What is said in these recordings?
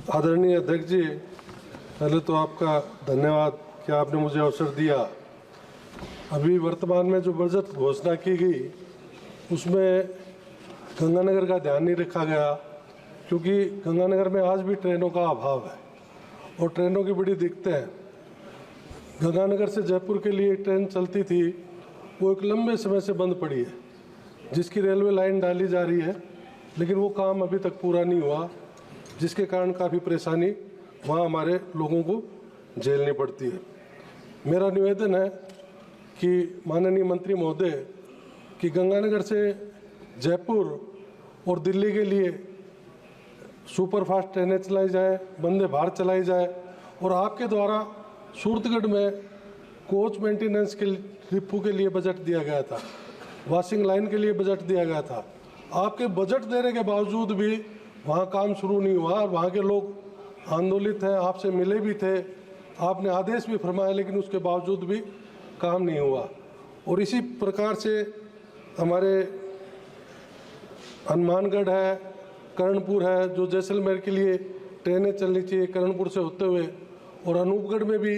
आदरणीय अध्यक्ष जी, पहले तो आपका धन्यवाद कि आपने मुझे अवसर दिया। अभी वर्तमान में जो बजट घोषणा की गई उसमें गंगानगर का ध्यान नहीं रखा गया, क्योंकि गंगानगर में आज भी ट्रेनों का अभाव है और ट्रेनों की बड़ी दिक्कतें हैं। गंगानगर से जयपुर के लिए ट्रेन चलती थी, वो एक लंबे समय से बंद पड़ी है, जिसकी रेलवे लाइन डाली जा रही है, लेकिन वो काम अभी तक पूरा नहीं हुआ, जिसके कारण काफ़ी परेशानी वहाँ हमारे लोगों को झेलनी पड़ती है। मेरा निवेदन है कि माननीय मंत्री महोदय कि गंगानगर से जयपुर और दिल्ली के लिए सुपरफास्ट ट्रेनें चलाई जाए, वंदे भारत चलाई जाए, और आपके द्वारा सूरतगढ़ में कोच मेंटेनेंस के डिपो के लिए बजट दिया गया था, वॉशिंग लाइन के लिए बजट दिया गया था। आपके बजट देने के बावजूद भी वहाँ काम शुरू नहीं हुआ और वहाँ के लोग आंदोलित हैं, आपसे मिले भी थे, आपने आदेश भी फरमाया, लेकिन उसके बावजूद भी काम नहीं हुआ। और इसी प्रकार से हमारे हनुमानगढ़ है, कर्णपुर है, जो जैसलमेर के लिए ट्रेनें चलनी चाहिए कर्णपुर से होते हुए, और अनूपगढ़ में भी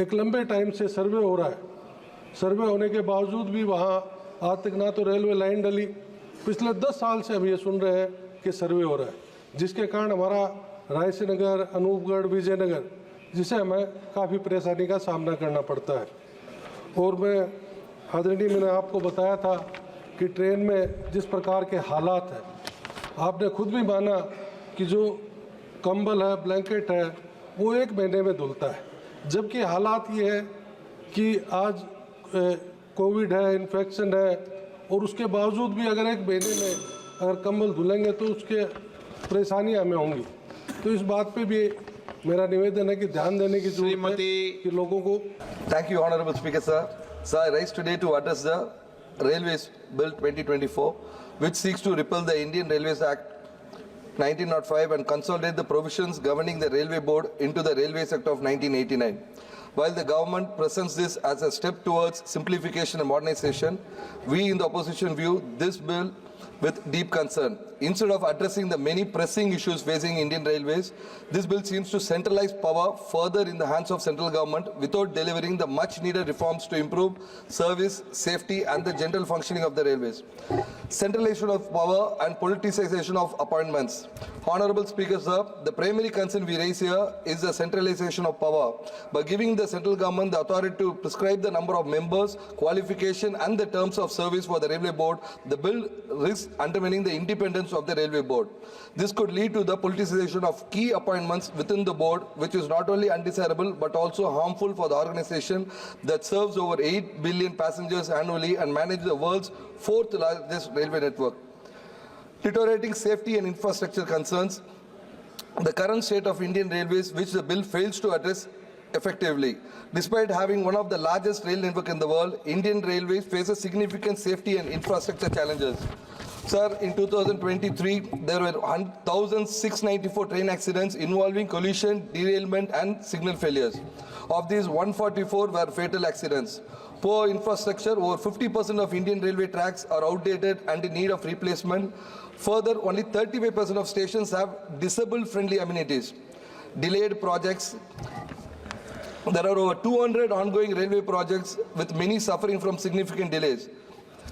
एक लंबे टाइम से सर्वे हो रहा है। सर्वे होने के बावजूद भी वहाँ आज तक ना तो रेलवे लाइन डली, पिछले 10 साल से हम ये सुन रहे हैं कि सर्वे हो रहा है, जिसके कारण हमारा रायसीनगर, अनूपगढ़, विजयनगर, जिसे हमें काफ़ी परेशानी का सामना करना पड़ता है। और मैं आदरणीय, मैंने आपको बताया था कि ट्रेन में जिस प्रकार के हालात हैं, आपने खुद भी माना कि जो कंबल है, ब्लैंकेट है, वो 1 महीने में धुलता है, जबकि हालात ये है कि आज कोविड है, इन्फेक्शन है, और उसके बावजूद भी अगर 1 महीने में अगर कंबल धुलेंगे तो उसके परेशानियाँ हमें होंगी। तो इस बात पे भी मेरा निवेदन है कि ध्यान देने की जरूरत है कि लोगों को। Thank you, Honorable Speaker, sir. Sir, I rise today to address the Railways Bill 2024, which seeks to repeal the Indian Railways Act 1905 and consolidate the provisions governing the Railway Board into the Railways Act of 1989. While the government presents this as a step towards simplification and modernization, we in the opposition view this bill with deep concern. Instead of addressing the many pressing issues facing Indian Railways, this bill seems to centralize power further in the hands of central government without delivering the much needed reforms to improve service, safety and the general functioning of the railways. Centralization of power and politicization of appointments. Honorable Speaker, sir, the primary concern we raise here is the centralization of power. By giving the central government the authority to prescribe the number of members, qualification and the terms of service for the railway board, the bill risks undermining the independence of the railway board. This could lead to the politicization of key appointments within the board, which is not only undesirable but also harmful for the organization that serves over 8 billion passengers annually and manages the world's 4th largest railway network. Deteriorating safety and infrastructure concerns. The current state of Indian Railways, which the bill fails to address effectively. Despite having one of the largest rail network in the world, Indian Railways faces significant safety and infrastructure challenges. Sir, in 2023, there were 1,694 train accidents involving collision, derailment and signal failures. Of these, 144 were fatal accidents. Poor infrastructure, over 50% of Indian railway tracks are outdated and in need of replacement. Further, only 35% of stations have disabled-friendly amenities. Delayed projects. There are over 200 ongoing railway projects with many suffering from significant delays.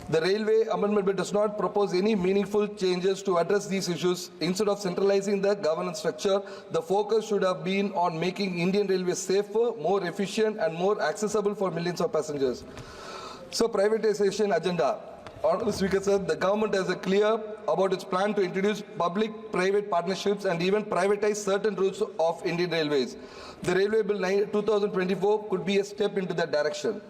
The Railway Amendment Bill does not propose any meaningful changes to address these issues. Instead of centralizing the governance structure, the focus should have been on making Indian Railways safer, more efficient and more accessible for millions of passengers. So, privatization agenda. Honorable Speaker, sir, the government is clear about its plan to introduce public-private partnerships and even privatize certain routes of Indian Railways. The Railway Bill 2024 could be a step into that direction.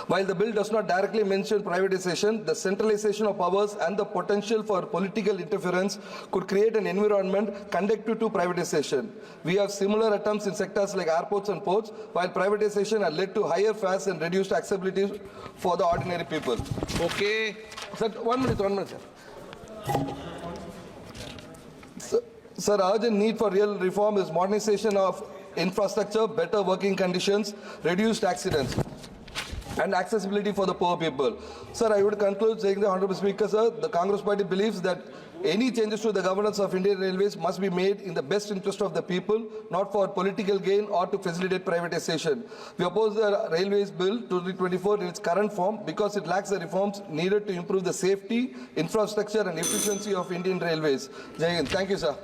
While the bill does not directly mention privatization, the centralization of powers and the potential for political interference could create an environment conducive to privatization. We have similar attempts in sectors like airports and ports, while privatization has led to higher fares and reduced accessibility for the ordinary people. Okay. Sir, 1 minute, sir. Sir, urgent need for real reform is modernization of infrastructure, better working conditions, reduced accidents. and accessibility for the poor people. Sir, I would conclude saying the Honorable Speaker, sir, the Congress Party believes that any changes to the governance of Indian Railways must be made in the best interest of the people, not for political gain or to facilitate privatization. We oppose the Railways Bill 2024 in its current form because it lacks the reforms needed to improve the safety, infrastructure and efficiency of Indian Railways. Jai Hind. Thank you, sir.